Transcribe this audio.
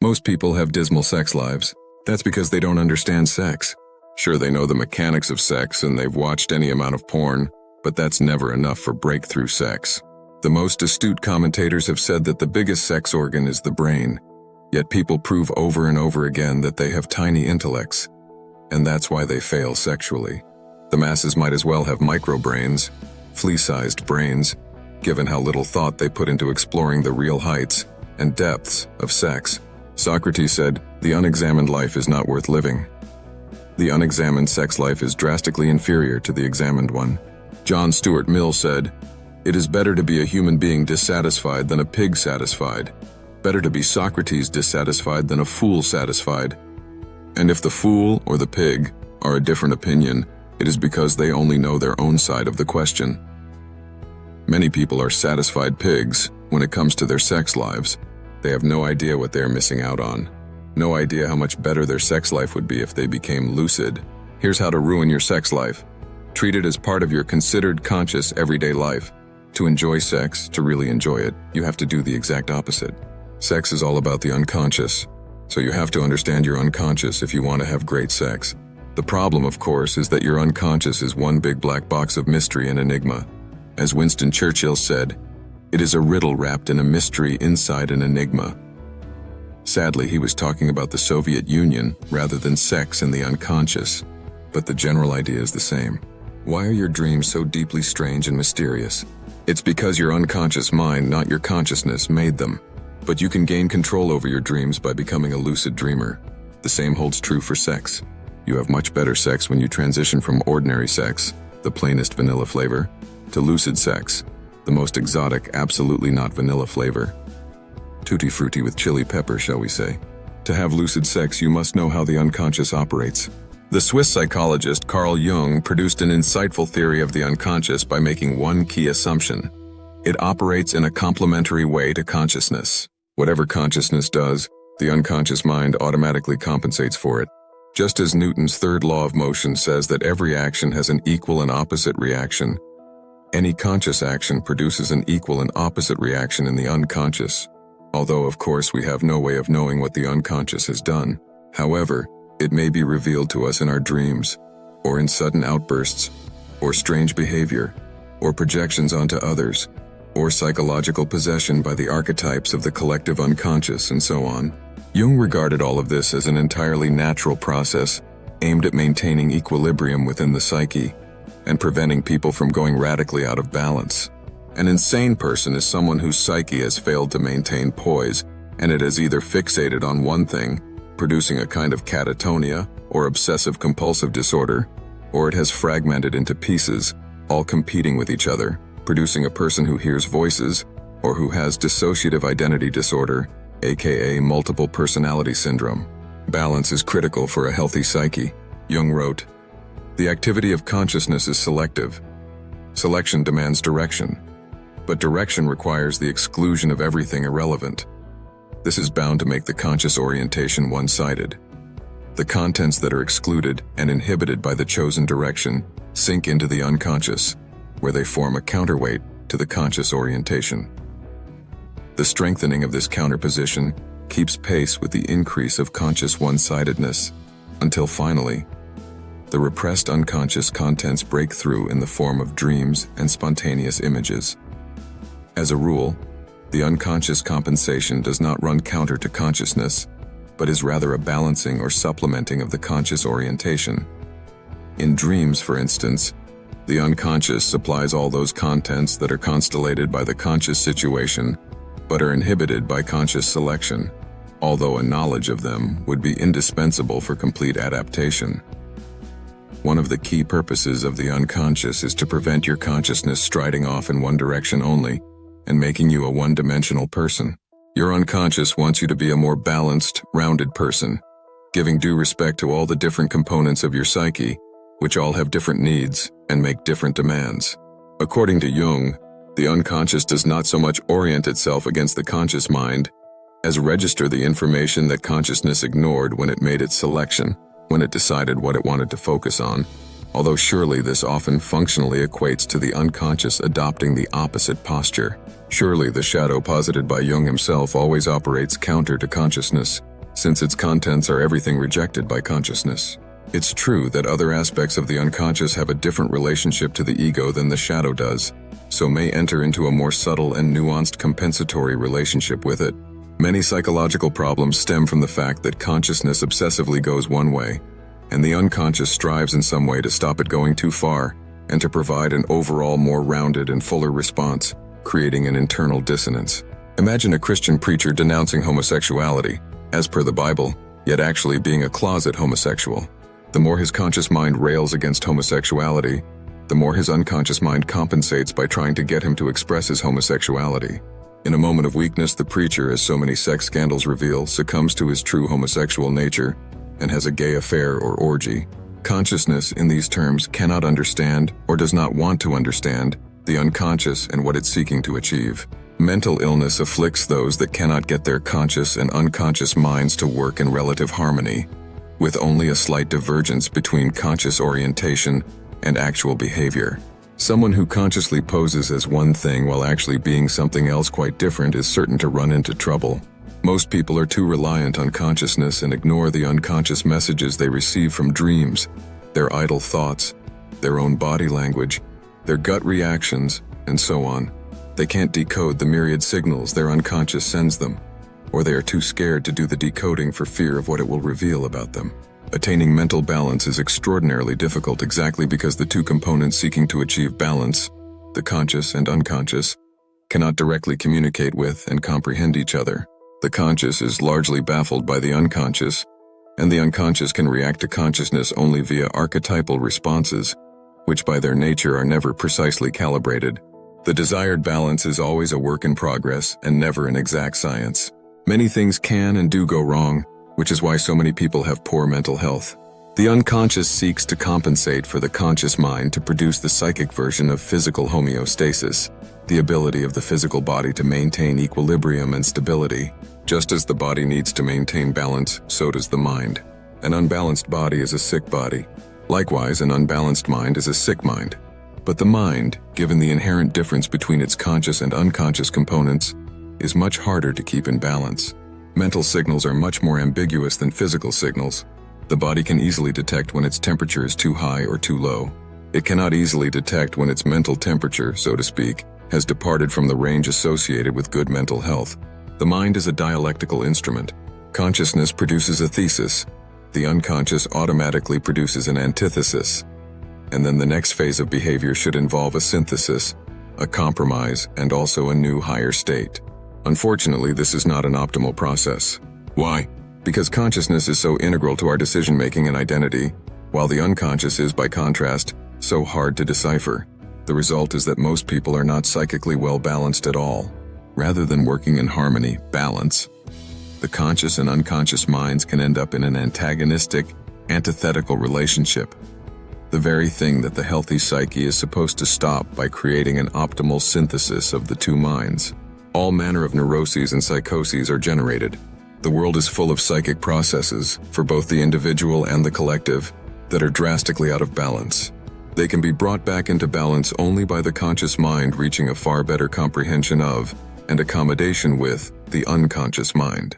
Most people have dismal sex lives. That's because they don't understand sex. Sure, they know the mechanics of sex and they've watched any amount of porn, but that's never enough for breakthrough sex. The most astute commentators have said that the biggest sex organ is the brain, yet people prove over and over again that they have tiny intellects, and that's why they fail sexually. The masses might as well have microbrains, flea-sized brains, given how little thought they put into exploring the real heights and depths of sex. Socrates said, "The unexamined life is not worth living." The unexamined sex life is drastically inferior to the examined one. John Stuart Mill said, "It is better to be a human being dissatisfied than a pig satisfied. Better to be Socrates dissatisfied than a fool satisfied." And if the fool or the pig are a different opinion, it is because they only know their own side of the question. Many people are satisfied pigs when it comes to their sex lives. They have no idea what they are missing out on. No idea how much better their sex life would be if they became lucid. Here's how to ruin your sex life. Treat it as part of your considered conscious everyday life. To enjoy sex, to really enjoy it, you have to do the exact opposite. Sex is all about the unconscious, so you have to understand your unconscious if you want to have great sex. The problem, of course, is that your unconscious is one big black box of mystery and enigma. As Winston Churchill said, "It is a riddle wrapped in a mystery inside an enigma." Sadly, he was talking about the Soviet Union rather than sex and the unconscious, but the general idea is the same. Why are your dreams so deeply strange and mysterious? It's because your unconscious mind, not your consciousness, made them. But you can gain control over your dreams by becoming a lucid dreamer. The same holds true for sex. You have much better sex when you transition from ordinary sex, the plainest vanilla flavor, to lucid sex, the most exotic, absolutely not vanilla flavor. Tutti frutti with chili pepper, shall we say. To have lucid sex, you must know how the unconscious operates. The Swiss psychologist Carl Jung produced an insightful theory of the unconscious by making one key assumption. It operates in a complementary way to consciousness. Whatever consciousness does, the unconscious mind automatically compensates for it. Just as Newton's third law of motion says that every action has an equal and opposite reaction, any conscious action produces an equal and opposite reaction in the unconscious. Although, of course, we have no way of knowing what the unconscious has done. However, it may be revealed to us in our dreams, or in sudden outbursts, or strange behavior, or projections onto others, or psychological possession by the archetypes of the collective unconscious, and so on. Jung regarded all of this as an entirely natural process aimed at maintaining equilibrium within the psyche and preventing people from going radically out of balance. An insane person is someone whose psyche has failed to maintain poise, and it has either fixated on one thing, producing a kind of catatonia or obsessive-compulsive disorder, or it has fragmented into pieces, all competing with each other, producing a person who hears voices or who has dissociative identity disorder, aka multiple personality syndrome. Balance is critical for a healthy psyche. Jung wrote, "The activity of consciousness is selective. Selection demands direction, but direction requires the exclusion of everything irrelevant. This is bound to make the conscious orientation one-sided. The contents that are excluded and inhibited by the chosen direction sink into the unconscious, where they form a counterweight to the conscious orientation. The strengthening of this counterposition keeps pace with the increase of conscious one-sidedness, until finally, the repressed unconscious contents break through in the form of dreams and spontaneous images. As a rule, the unconscious compensation does not run counter to consciousness, but is rather a balancing or supplementing of the conscious orientation. In dreams, for instance, the unconscious supplies all those contents that are constellated by the conscious situation, but are inhibited by conscious selection, although a knowledge of them would be indispensable for complete adaptation. One of the key purposes of the unconscious is to prevent your consciousness striding off in one direction only and making you a one-dimensional person. Your unconscious wants you to be a more balanced, rounded person, giving due respect to all the different components of your psyche, which all have different needs and make different demands. According to Jung, the unconscious does not so much orient itself against the conscious mind as register the information that consciousness ignored when it made its selection, when it decided what it wanted to focus on, although surely this often functionally equates to the unconscious adopting the opposite posture. Surely the shadow posited by Jung himself always operates counter to consciousness, since its contents are everything rejected by consciousness. It's true that other aspects of the unconscious have a different relationship to the ego than the shadow does, so may enter into a more subtle and nuanced compensatory relationship with it. Many psychological problems stem from the fact that consciousness obsessively goes one way, and the unconscious strives in some way to stop it going too far and to provide an overall more rounded and fuller response, creating an internal dissonance. Imagine a Christian preacher denouncing homosexuality, as per the Bible, yet actually being a closet homosexual. The more his conscious mind rails against homosexuality, the more his unconscious mind compensates by trying to get him to express his homosexuality. In a moment of weakness, the preacher, as so many sex scandals reveal, succumbs to his true homosexual nature and has a gay affair or orgy. Consciousness, in these terms, cannot understand, or does not want to understand, the unconscious and what it's seeking to achieve. Mental illness afflicts those that cannot get their conscious and unconscious minds to work in relative harmony, with only a slight divergence between conscious orientation and actual behavior. Someone who consciously poses as one thing while actually being something else quite different is certain to run into trouble. Most people are too reliant on consciousness and ignore the unconscious messages they receive from dreams, their idle thoughts, their own body language, their gut reactions, and so on. They can't decode the myriad signals their unconscious sends them, or they are too scared to do the decoding for fear of what it will reveal about them. Attaining mental balance is extraordinarily difficult exactly because the two components seeking to achieve balance, the conscious and unconscious, cannot directly communicate with and comprehend each other. The conscious is largely baffled by the unconscious, and the unconscious can react to consciousness only via archetypal responses, which by their nature are never precisely calibrated. The desired balance is always a work in progress and never an exact science. Many things can and do go wrong, which is why so many people have poor mental health. The unconscious seeks to compensate for the conscious mind to produce the psychic version of physical homeostasis, the ability of the physical body to maintain equilibrium and stability. Just as the body needs to maintain balance, so does the mind. An unbalanced body is a sick body. Likewise, an unbalanced mind is a sick mind. But the mind, given the inherent difference between its conscious and unconscious components, is much harder to keep in balance. Mental signals are much more ambiguous than physical signals. The body can easily detect when its temperature is too high or too low. It cannot easily detect when its mental temperature, so to speak, has departed from the range associated with good mental health. The mind is a dialectical instrument. Consciousness produces a thesis. The unconscious automatically produces an antithesis. And then the next phase of behavior should involve a synthesis, a compromise, and also a new higher state. Unfortunately, this is not an optimal process. Why? Because consciousness is so integral to our decision-making and identity, while the unconscious is, by contrast, so hard to decipher. The result is that most people are not psychically well balanced at all. Rather than working in harmony, balance, the conscious and unconscious minds can end up in an antagonistic, antithetical relationship. The very thing that the healthy psyche is supposed to stop by creating an optimal synthesis of the two minds. All manner of neuroses and psychoses are generated. The world is full of psychic processes, for both the individual and the collective, that are drastically out of balance. They can be brought back into balance only by the conscious mind reaching a far better comprehension of, and accommodation with, the unconscious mind.